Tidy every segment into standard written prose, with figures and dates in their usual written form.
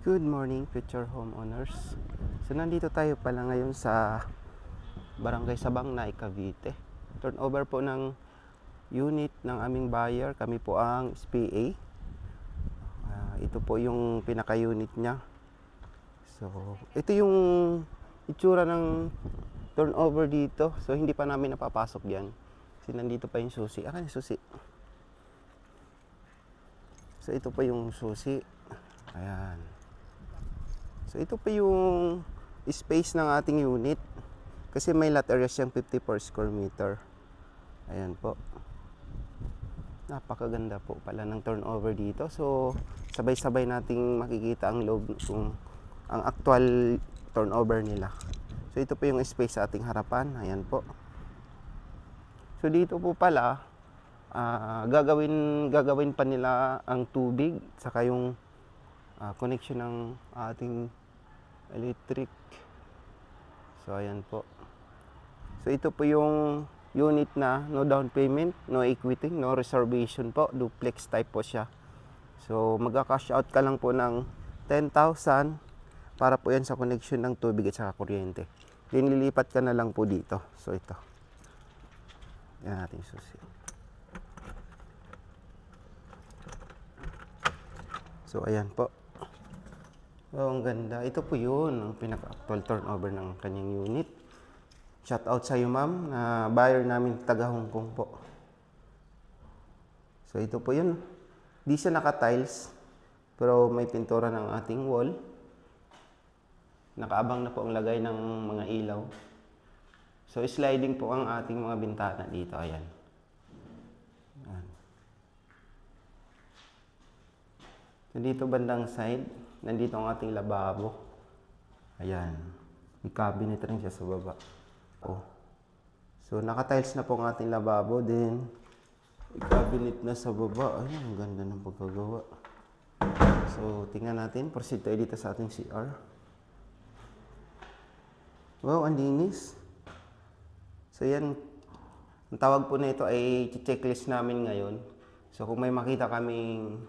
Good morning, future homeowners. So nandito tayo pala ngayon sa Barangay Sabang, Naik, Cavite. Turnover po ng unit ng aming buyer. Kami po ang SPA. Ito po yung pinaka-unit niya. So, ito yung itsura ng turnover dito. So, hindi pa namin napapasok yan. Kasi nandito pa yung susi. Akan yung susi. So, ito pa yung susi. Ayan. So, ito pa yung space ng ating unit. Kasi may lot area siyang 50 per square meter. Ayan po. Napakaganda po pala ng turnover dito. So, sabay-sabay nating makikita ang loob kung ang actual turnover nila. So, ito po yung space sa ating harapan. Ayan po. So, dito po pala, gagawin pa nila ang tubig, saka yung connection ng ating electric. So, ayan po. So, ito po yung unit na no down payment, no equity, no reservation po. Duplex type po siya. So, magka-cash out ka lang po ng 10,000 para po yan sa connection ng tubig at saka kuryente. Then, lilipat ka na lang po dito. So, ito. Yan natin susi. So, ayan po. Oh, ang ganda. Ito po yun, ang pinaka-actual turnover ng kanyang unit. Shout out sa iyo, ma'am, na buyer namin taga Hong Kong po. So, ito po yun. Di siya naka-tiles, pero may pintura ng ating wall. Nakaabang na po ang lagay ng mga ilaw. So, sliding po ang ating mga bintana dito. Ayan. Ayan. So, dito bandang side, nandito ang ating lababo. Ayan. May cabinet rin siya sa baba. Oh. So, naka-tiles na po ang ating lababo. Then, may cabinet na sa baba. Ayan, ang ganda ng pagkagawa. So, tingnan natin. Proceed tayo dito sa ating CR. Wow, ang linis. So, yan. Ang tawag po na ito ay checklist namin ngayon. So, kung may makita kaming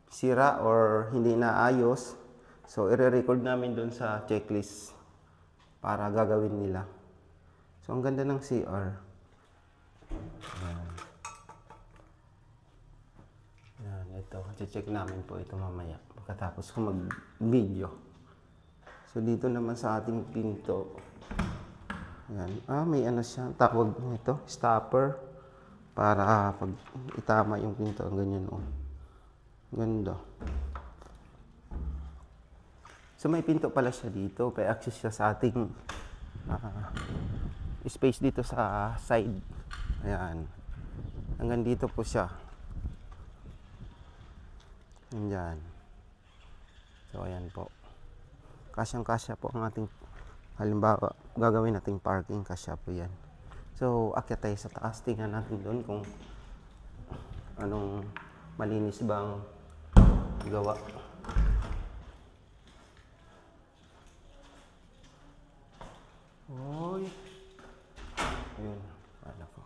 sira or hindi naayos, so, i-record namin dun sa checklist para gagawin nila. So, ang ganda ng CR. Ayan. Ayan, ito. Check namin po ito mamaya pagkatapos ko mag-video. So, dito naman sa ating pinto. Ayan. May ano siya. Tawag nito, stopper. Para pag itama yung pinto, ang ganyan o. Ganda. So, may pinto pala siya dito. May access siya sa ating space dito sa side. Ayan. Hanggang dito po siya. Ayan. So, ayan po. Kasyang-kasya po ang ating, halimbawa, gagawin nating parking. Kasya po yan. So, akyat tayo sa taas. Tingnan natin doon kung anong malinis bang gawa. Oy. Ayun. Wala ko.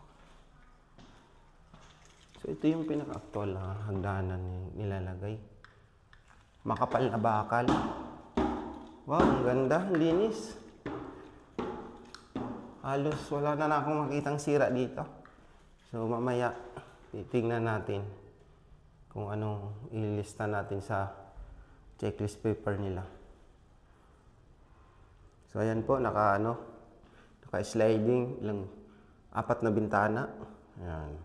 So, ito yung pinaka-actual na hagdanan nilalagay. Makapal na bakal. Wow, ang ganda. Ang linis. Halos wala na akong makitang sira dito. So, mamaya titingnan natin kung anong ilista natin sa checklist paper nila. So, ayan po, naka-sliding, ilang 4 na bintana. Ayan.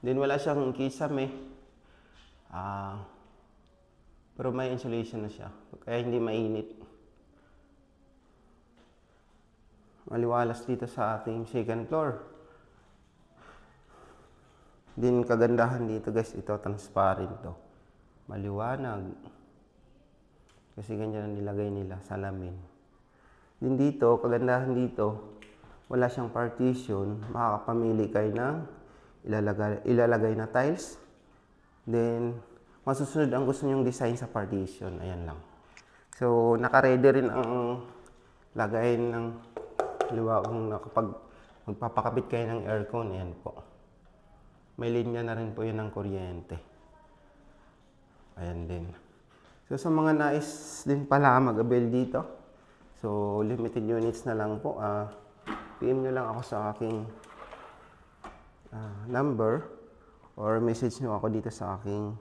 Then, wala siyang kisame. Pero may insulation na siya, kaya hindi mainit. Maliwalas dito sa ating second floor. Din kagandahan dito guys, ito transparent to. Maliwanag. Kasi ganyan ang nilagay nila, salamin. Din dito, kagandahan dito, wala siyang partition. Makakapamili kayo ng ilalagay na tiles. Then, masusunod ang gusto nyong design sa partition. Ayan lang. So, naka-ready rin ang lagay ng liwa kung kapag magpapakabit kayo ng aircon, ayan po. May linya na rin po yun ng kuryente. Ayan din. So sa mga nais din pala mag-avail dito, so limited units na lang po. PM nyo lang ako sa aking number or message nyo ako dito sa aking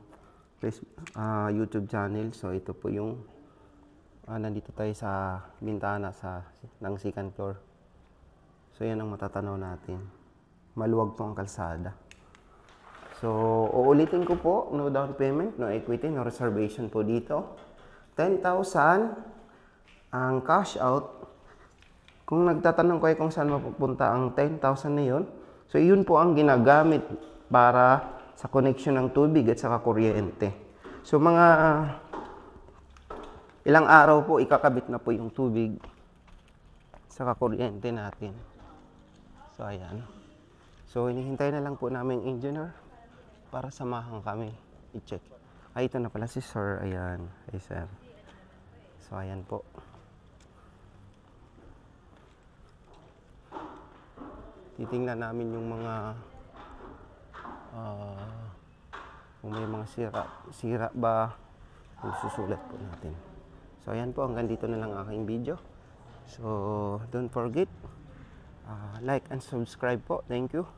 YouTube channel. So ito po yung nandito tayo sa bintana ng second floor. So yan ang matatanaw natin. Maluwag po ang kalsada. So uulitin ko po, no down payment, no equity, no reservation po dito. 10,000 ang cash out. Kung nagtatanong kayo kung saan mapupunta ang 10,000 na yun, so yun po ang ginagamit para sa connection ng tubig at saka kuryente. So mga ilang araw po ikakabit na po yung tubig saka kuryente natin. So ayan. So hinihintay na lang po namin engineer para samahan kami i-check. Ito na pala si sir. Ayan. Ay sir. So ayan po. Titingnan namin yung mga kung may mga sira ba, susulat po natin. So ayan po, hanggang dito na lang aking video. So don't forget like and subscribe po. Thank you.